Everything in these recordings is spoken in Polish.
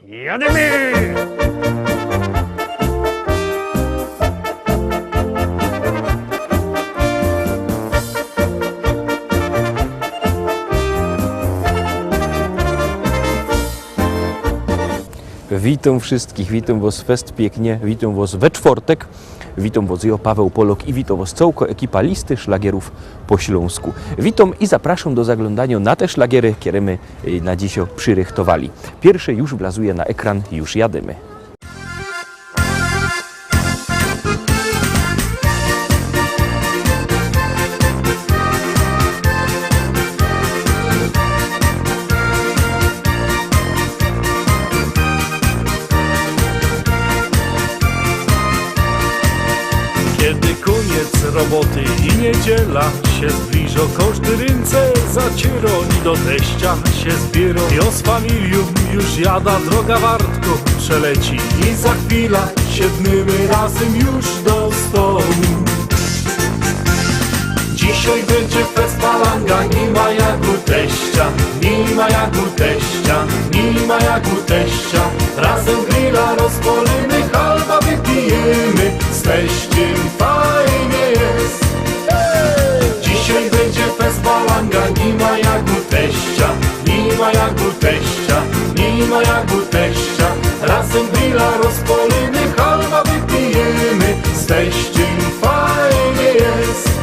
Jademy! Witam wszystkich, witam was fest pięknie, witam was we czwartek, witam was ja, Paweł Polok i witam was całko ekipa listy szlagierów po śląsku. Witam i zapraszam do zaglądania na te szlagiery, które my na dzisiaj przyrychtowali. Pierwszy już wlazuje na ekran, już jadymy. Kiedy koniec roboty i niedziela się zbliża, każdy ręce zaciera i do teścia się zbiera. Jo z familią już jada, droga wartko przeleci i za chwilę siedmimy razem już do stołu. Dzisiaj będzie fest palanga, nie ma jak u teścia, nie ma jak u teścia, nie ma jak u teścia. Razem grilla rozpalimy, halba wypijemy, z teściem fajnie jest. Dzisiaj będzie fest palanga, nie ma jak u teścia, nie ma jak u teścia, nie ma jak u teścia. Razem grilla rozpalimy, halba wypijemy, z teściem fajnie jest.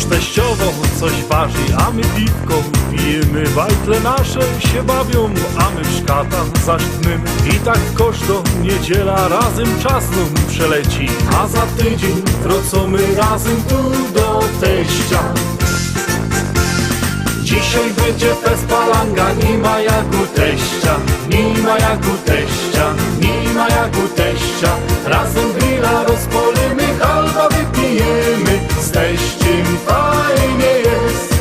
Teściowo coś waży, a my piwko pijemy. Bajtle nasze się bawią, a my w szkata zasztnymy. I tak każdą niedziela razem czas nam przeleci, a za tydzień wrócimy razem tu do teścia. Dzisiaj będzie fest palanga, nie ma jak u teścia, nie ma jak u teścia, nie ma jak u teścia. Razem grilla rozpalimy, halba wypijemy, z teściem fajnie jest.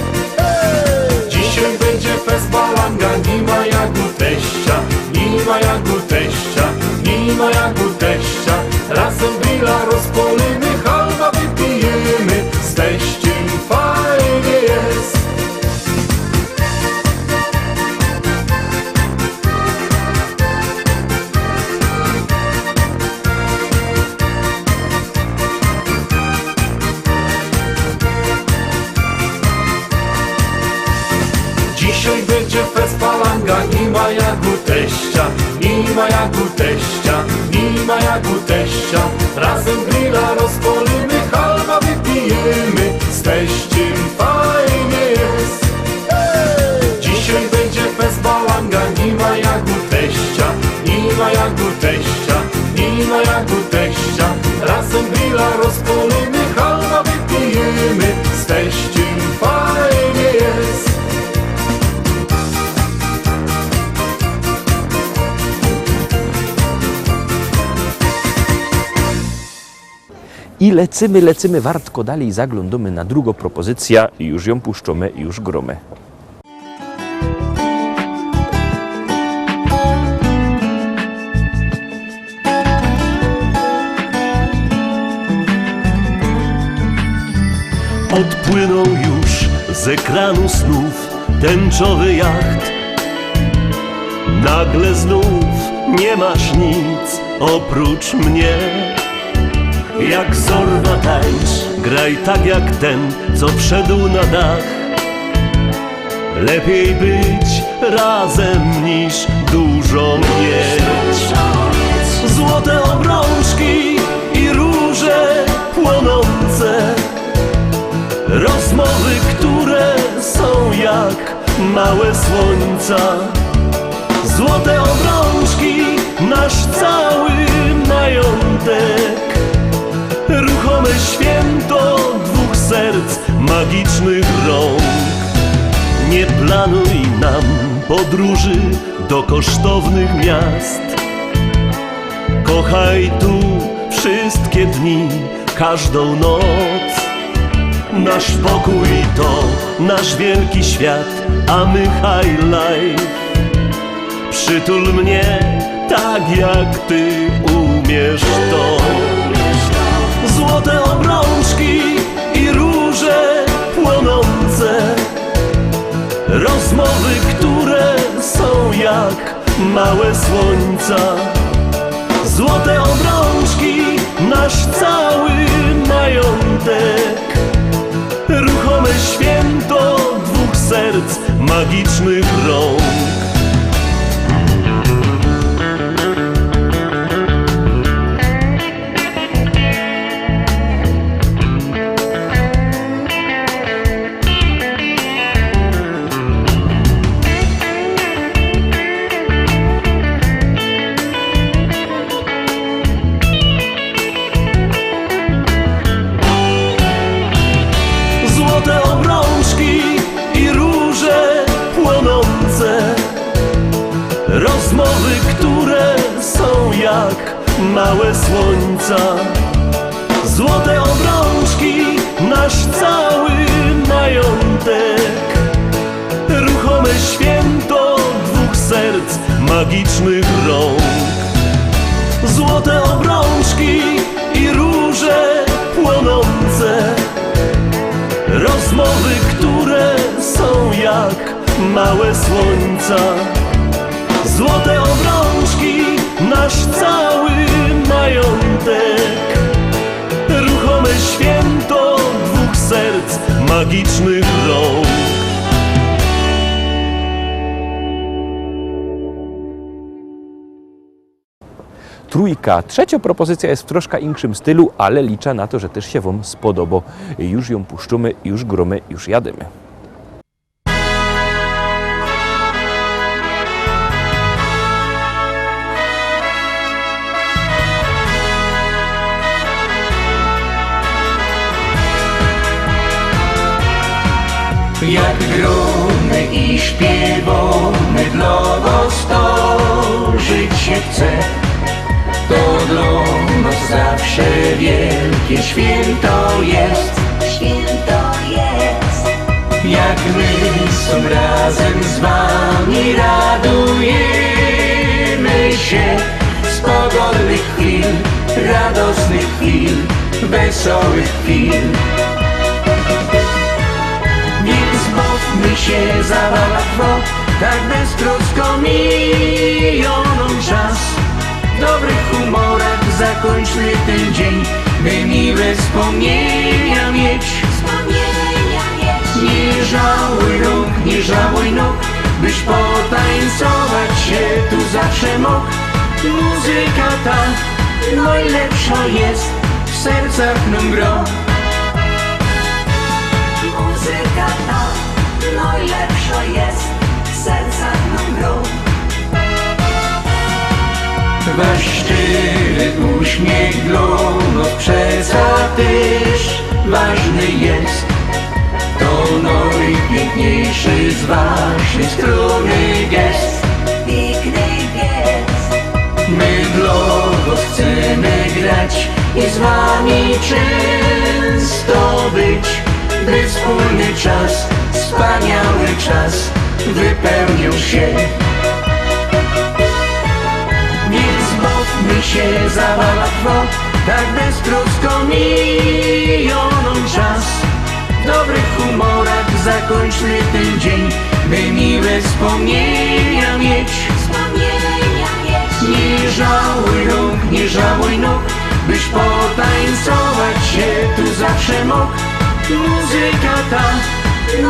Dzisiaj będzie fest palanga, nie ma jak u teścia, nie ma jak u teścia, nie ma jak u teścia. Razem grilla rozpalimy, halba wypijemy, z teściem fajnie jest. Dzisiaj będzie fest palanga, nie ma jak u teścia, nie ma jak u teścia, nie ma jak u teścia. Razem grilla rozpalimy, halba wypijemy, z teściem fajnie jest. Dzisiaj będzie fest palanga, nie ma jak u teścia, nie ma jak u teścia, nie ma jak u teścia. Razem grilla rozpalimy, halba wypijemy, z teściem fajnie jest. I lecimy wartko dalej, zaglądamy na drugą propozycję i już ją puszczamy i już gromy. Odpłynął już z ekranu snów tęczowy jacht. Nagle znów nie masz nic oprócz mnie. Jak zorwa tańcz, graj tak jak ten, co wszedł na dach. Lepiej być razem niż dużo mieć. Złote obrączki i róże płonące, rozmowy, które są jak małe słońca. Złote obrączki, nasz cały majątek. Ruchome święto dwóch serc, magicznych rąk. Nie planuj nam podróży do kosztownych miast. Kochaj tu wszystkie dni, każdą noc. Nasz pokój to nasz wielki świat, a my high life. przytul mnie tak jak ty umiesz to. Złote obrączki i róże płonące, rozmowy, które są jak małe słońca. Złote obrączki, nasz cały majątek, ruchome święto dwóch serc, magicznych rąk. Złote obrączki i róże płonące, rozmowy, które są jak małe słońca. Złote obrączki, nasz cały majątek, ruchome święto dwóch serc, magicznych rąk. Złote obrączki i róże płonące, rozmowy, które są jak małe słońca. Złote obrączki, nasz cały majątek, ruchome święto dwóch serc, magicznych rąk. Trójka. Trzecia propozycja jest w troszkę inkszym stylu, ale liczę na to, że też się wam spodoba. Już ją puszczymy, już gromy, już jademy. Jak gromy i śpiewamy dla was, to żyć się chce. To dla nas zawsze wielkie święto jest. Święto jest. Jak my są razem z wami, radujemy się z pogodnych chwil, radosnych chwil, wesołych chwil. Więc bawmy się zabawą, tak beztrosko miją nam czas. W dobrych humorach zakończmy ten dzień, by miłe wspomnienia mieć. Wspomnienia mieć. Nie żałuj rąk, nie żałuj nóg, byś potańcować się tu zawsze mógł. Muzyka ta najlepsza jest, w sercach nam gro. Muzyka ta najlepsza jest, w sercach nam gro. Wasz szczery uśmiech dla nas przeca też ważny jest. To najpiękniejszy z waszej strony gest. Piękny gest. My dla was chcemy grać i z wami często być, by wspólny czas, wspaniały czas wypełnił się. Więc bawmy się zabawą, tak beztrosko miją nam czas. W dobrych humorach zakończmy ten dzień, by miłe wspomnienia mieć. Wspomnienia mieć. Nie żałuj rąk, nie żałuj nóg, byś potańcować się tu zawsze mógł. Muzyka ta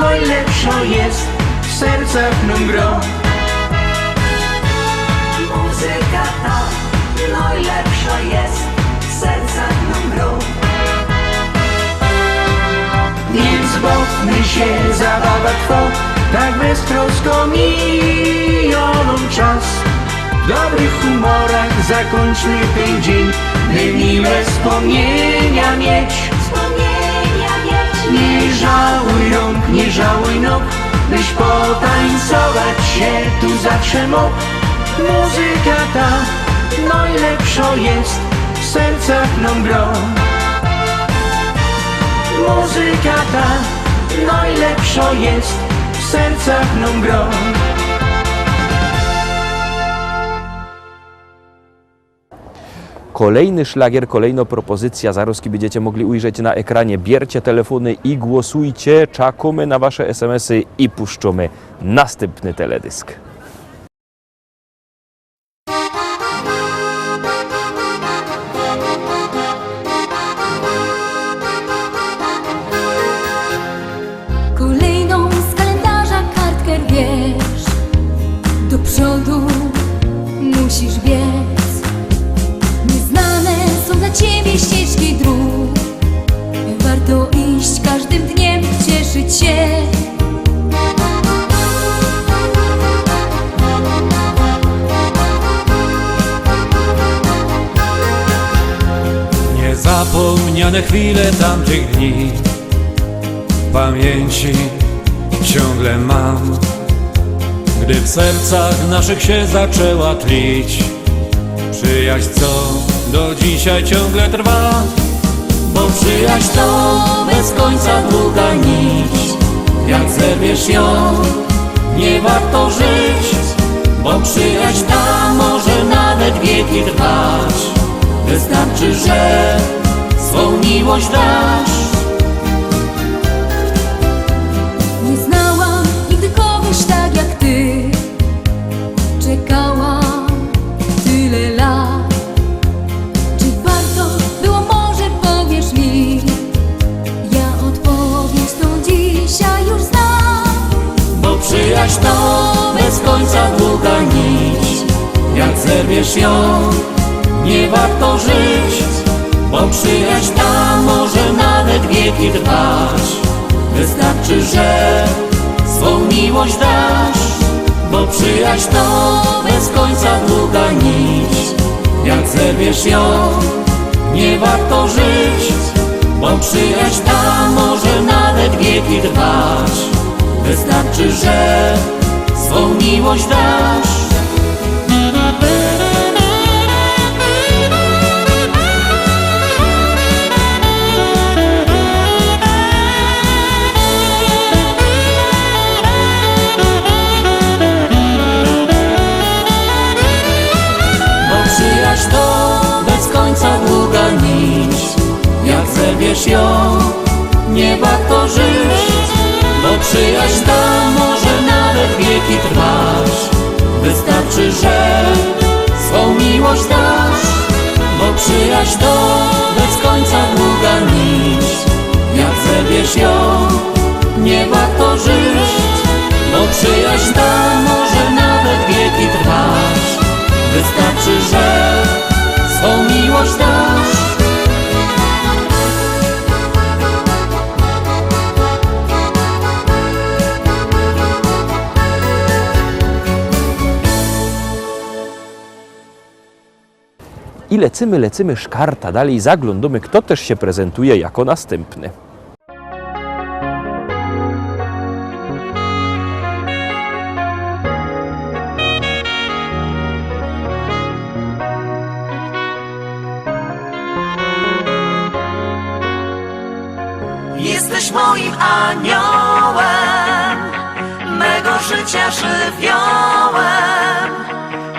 najlepsza jest, w sercach nam gro. Muzyka ta najlepsza jest, w sercach nam gro. Więc bawmy się, zabawa trwa, tak beztrosko miją nam czas. W dobrych humorach zakończmy ten dzień, by miłe wspomnienia mieć. Wspomnienia mieć. Nie żałuj rąk, nie żałuj nóg, byś potańcować się tu zawsze mógł. Muzyka ta najlepsza jest, w sercach nam gro. Muzyka ta najlepsza jest, w sercach nam gro. kolejny szlagier, kolejna propozycja. Zaroski będziecie mogli ujrzeć na ekranie. Biercie telefony i głosujcie. Czekamy na wasze SMS-y i puszczamy następny teledysk. Kolejną z kalendarza kartkę wiesz, do przodu musisz biec. Nieznane są dla ciebie ścieżki dróg, warto iść każdym dniem, cieszyć się. Niezapomniane chwile tamtych dni w pamięci ciągle mam, gdy w sercach naszych się zaczęła tlić przyjaźń, co do dzisiaj ciągle trwa. Bo przyjaźń to bez końca długa nić, jak zerwiesz ją, nie warto żyć. Bo przyjaźń ta może nawet wieki trwać, wystarczy, że swą miłość dasz. Nie znałam nigdy kogoś tak jak ty, czekałam tyle lat. Czy warto było, może powiesz mi? Ja odpowiedź tą dzisiaj już znam. Bo przyjaźń to bez końca długa nić, jak zerwiesz ją, nie warto żyć. Bo przyjaźń ta może nawet wieki trwać, wystarczy, że swą miłość dasz. Bo przyjaźń to bez końca długa nić, jak zerwiesz ją, nie warto żyć. Bo przyjaźń ta może nawet wieki trwać, wystarczy, że swą miłość dasz. Przyjaźń to bez końca długa nić, jak zerwiesz ją, nie warto żyć. Bo przyjaźń ta może nawet wieki trwać, wystarczy, że swą miłość dasz. Bo przyjaźń to bez końca długa nić, jak zerwiesz ją, nie warto żyć. Bo przyjaźń ta może nawet wieki trwać, wystarczy, że swą miłość dasz. I lecymy szkarta. Dalej zaglądamy, kto też się prezentuje jako następny. Jesteś moim aniołem, mego życia żywiołem.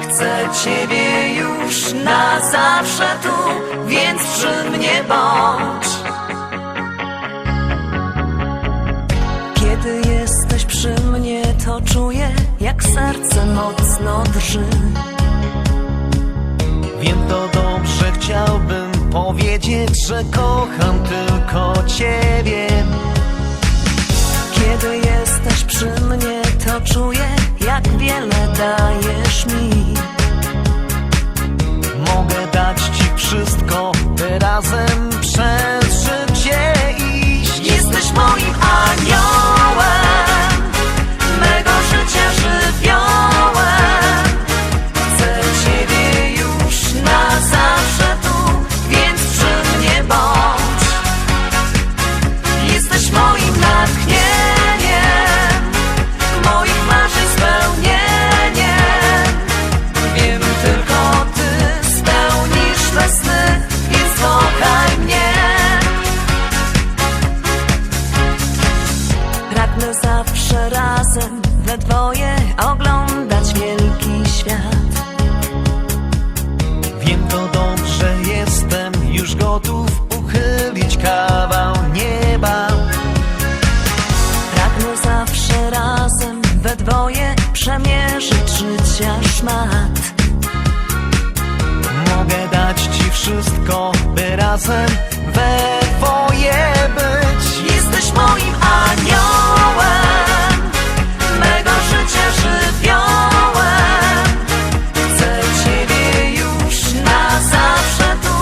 Chcę Ciebie już na zawsze tu, więc przy mnie bądź. Kiedy jesteś przy mnie, to czuję, jak serce mocno drży. Wiem to dobrze, chciałbym powiedzieć, że kocham tylko Ciebie. Kiedy jesteś przy mnie, to czuję, jak wiele dajesz mi. Mogę dać Ci wszystko, by razem przez życie iść. Jesteś moim aniołem, mego życia żywiołem. Chcę Ciebie już na zawsze tu, więc przy mnie bądź. Jesteś moim natchnieniem, moich marzeń spełnieniem. wszystko, by razem we dwoje być. Jesteś moim aniołem, mego życia żywiołem. Chcę Ciebie już na zawsze tu,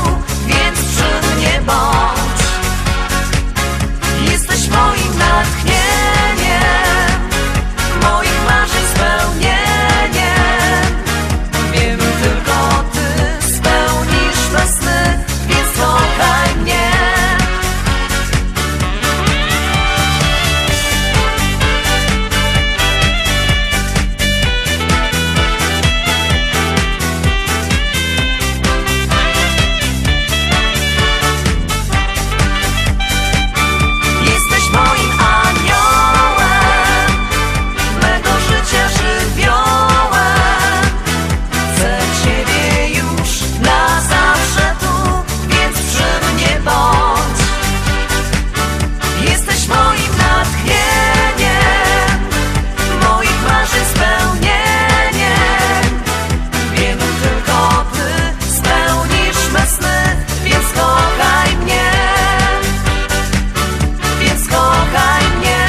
więc przy mnie bądź. Jesteś moim natchnieniem, moich marzeń spełnieniem. Wiem, tylko Ty spełnisz me sny, więc kochaj mnie. Jesteś moim aniołem, mego życia żywiołem. Chcę Ciebie już na zawsze tu, więc przy mnie bądź. Jesteś moim natchnieniem, moich marzeń spełnieniem. Wiem, tylko Ty spełnisz me sny, więc kochaj mnie. Więc kochaj mnie.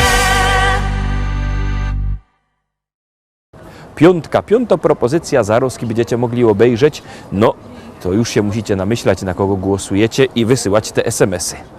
Piąta propozycja Zaroski będziecie mogli obejrzeć. No, to już się musicie namyślać, na kogo głosujecie i wysyłać te SMS-y.